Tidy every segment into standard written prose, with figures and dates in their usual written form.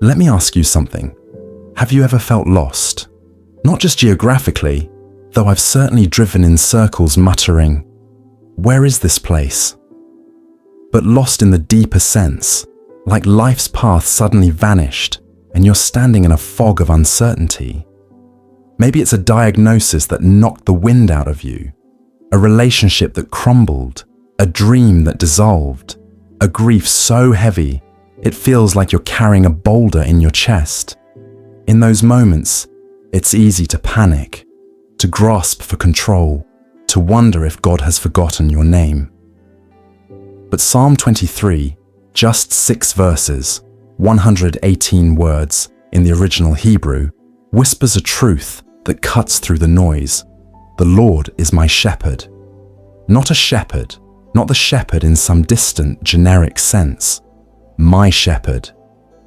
Let me ask you something. Have you ever felt lost? Not just geographically, though I've certainly driven in circles muttering, "Where is this place?" But lost in the deeper sense, like life's path suddenly vanished and you're standing in a fog of uncertainty. Maybe it's a diagnosis that knocked the wind out of you, a relationship that crumbled, a dream that dissolved, a grief so heavy it feels like you're carrying a boulder in your chest. In those moments, it's easy to panic, to grasp for control, to wonder if God has forgotten your name. But Psalm 23, just 6 verses, 118 words in the original Hebrew, whispers a truth that cuts through the noise. The Lord is my shepherd. Not a shepherd, not the shepherd in some distant, generic sense. My shepherd,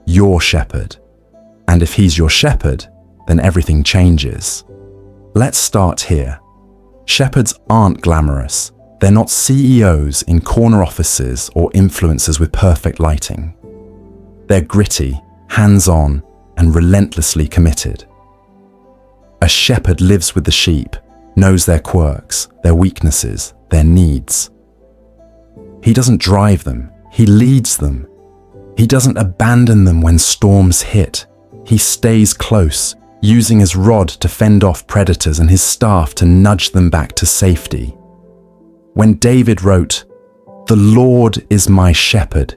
your shepherd. And if he's your shepherd, then everything changes. Let's start here. Shepherds aren't glamorous. They're not CEOs in corner offices or influencers with perfect lighting. They're gritty, hands-on, and relentlessly committed. A shepherd lives with the sheep, knows their quirks, their weaknesses, their needs. He doesn't drive them, he leads them. He doesn't abandon them when storms hit. He stays close, using his rod to fend off predators and his staff to nudge them back to safety. When David wrote, "The Lord is my shepherd,"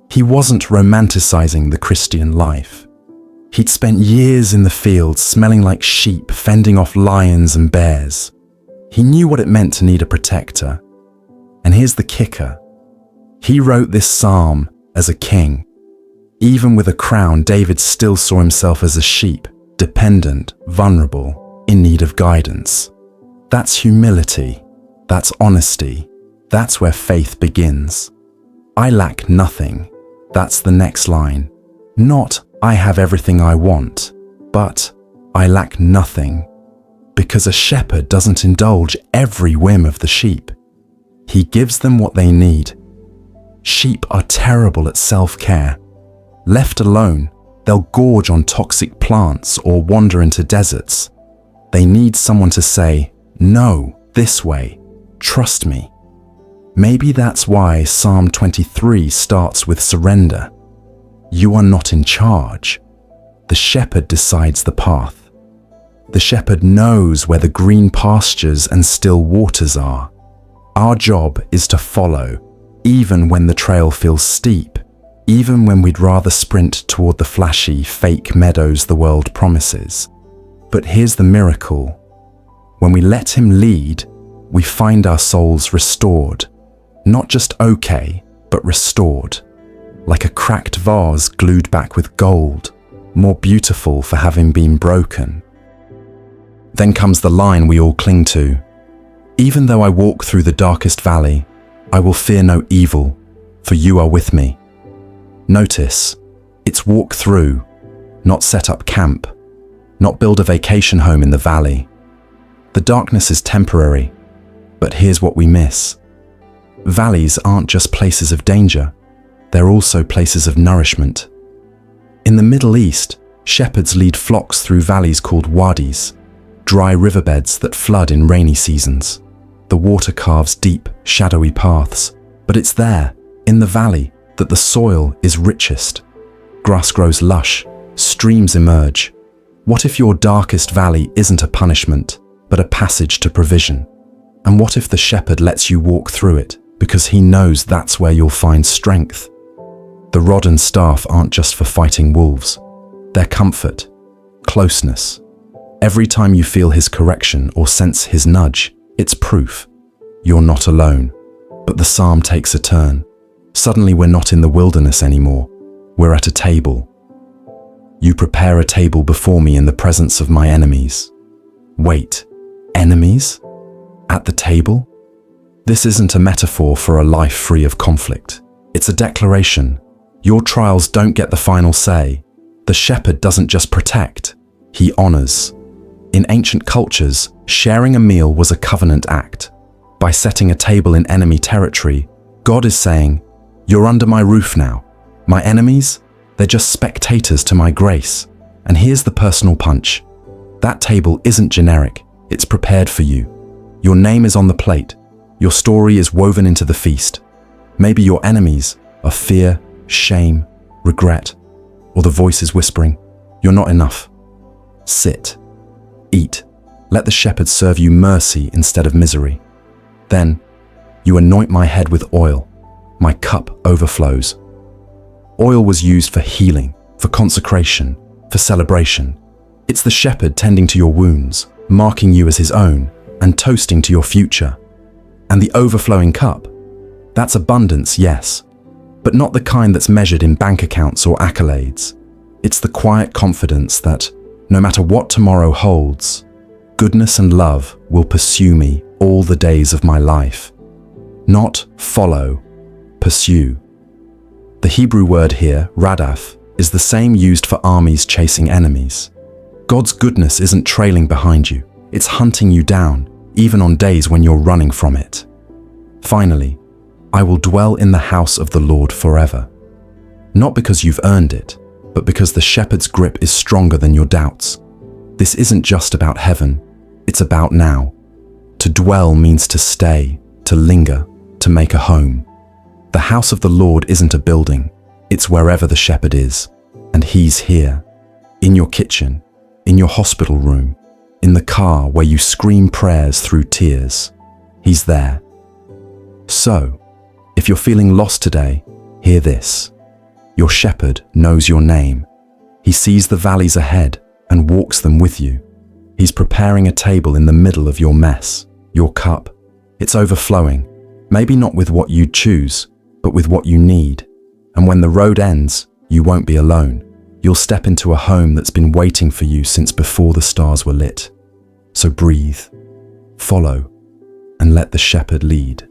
he wasn't romanticizing the Christian life. He'd spent years in the field smelling like sheep, fending off lions and bears. He knew what it meant to need a protector. And here's the kicker. He wrote this psalm as a king. Even with a crown, David still saw himself as a sheep, dependent, vulnerable, in need of guidance. That's humility. That's honesty. That's where faith begins. I lack nothing. That's the next line. Not, I have everything I want, but I lack nothing. Because a shepherd doesn't indulge every whim of the sheep. He gives them what they need. Sheep are terrible at self-care. Left alone, they'll gorge on toxic plants or wander into deserts. They need someone to say, "No, this way. Trust me." Maybe that's why Psalm 23 starts with surrender. You are not in charge. The shepherd decides the path. The shepherd knows where the green pastures and still waters are. Our job is to follow, even when the trail feels steep, even when we'd rather sprint toward the flashy, fake meadows the world promises. But here's the miracle. When we let him lead, we find our souls restored. Not just okay, but restored. Like a cracked vase glued back with gold, more beautiful for having been broken. Then comes the line we all cling to. Even though I walk through the darkest valley, I will fear no evil, for you are with me. Notice, it's walk through, not set up camp, not build a vacation home in the valley. The darkness is temporary, but here's what we miss. Valleys aren't just places of danger, they're also places of nourishment. In the Middle East, shepherds lead flocks through valleys called wadis, dry riverbeds that flood in rainy seasons. The water carves deep, shadowy paths, but it's there, in the valley, that the soil is richest. Grass grows lush, streams emerge. What if your darkest valley isn't a punishment, but a passage to provision? And what if the shepherd lets you walk through it, because he knows that's where you'll find strength? The rod and staff aren't just for fighting wolves. They're comfort, closeness. Every time you feel his correction or sense his nudge, it's proof. You're not alone. But the psalm takes a turn. Suddenly we're not in the wilderness anymore. We're at a table. You prepare a table before me in the presence of my enemies. Wait, enemies? At the table? This isn't a metaphor for a life free of conflict. It's a declaration. Your trials don't get the final say. The shepherd doesn't just protect, he honors. In ancient cultures, sharing a meal was a covenant act. By setting a table in enemy territory, God is saying, "You're under my roof now. My enemies, They're just spectators to my grace. And here's the personal punch. That table isn't generic, it's prepared for you. Your name is on the plate. Your story is woven into the feast. Maybe your enemies are fear, shame, regret, or the voices whispering, "You're not enough." Sit, eat, let the shepherd serve you mercy instead of misery. Then, you anoint my head with oil. My cup overflows. Oil was used for healing, for consecration, for celebration. It's the shepherd tending to your wounds, marking you as his own, and toasting to your future. And the overflowing cup, that's abundance, yes, but not the kind that's measured in bank accounts or accolades. It's the quiet confidence that, no matter what tomorrow holds, goodness and love will pursue me all the days of my life. Not follow, pursue. The Hebrew word here, radaf, is the same used for armies chasing enemies. God's goodness isn't trailing behind you, it's hunting you down, even on days when you're running from it. Finally, I will dwell in the house of the Lord forever. Not because you've earned it, but because the shepherd's grip is stronger than your doubts. This isn't just about heaven, it's about now. To dwell means to stay, to linger, to make a home. The house of the Lord isn't a building, it's wherever the shepherd is, and he's here. In your kitchen, in your hospital room, in the car where you scream prayers through tears. He's there. So, if you're feeling lost today, hear this. Your shepherd knows your name. He sees the valleys ahead and walks them with you. He's preparing a table in the middle of your mess, your cup. It's overflowing, maybe not with what you'd choose, but with what you need. And when the road ends, you won't be alone. You'll step into a home that's been waiting for you since before the stars were lit. So breathe, follow, and let the shepherd lead.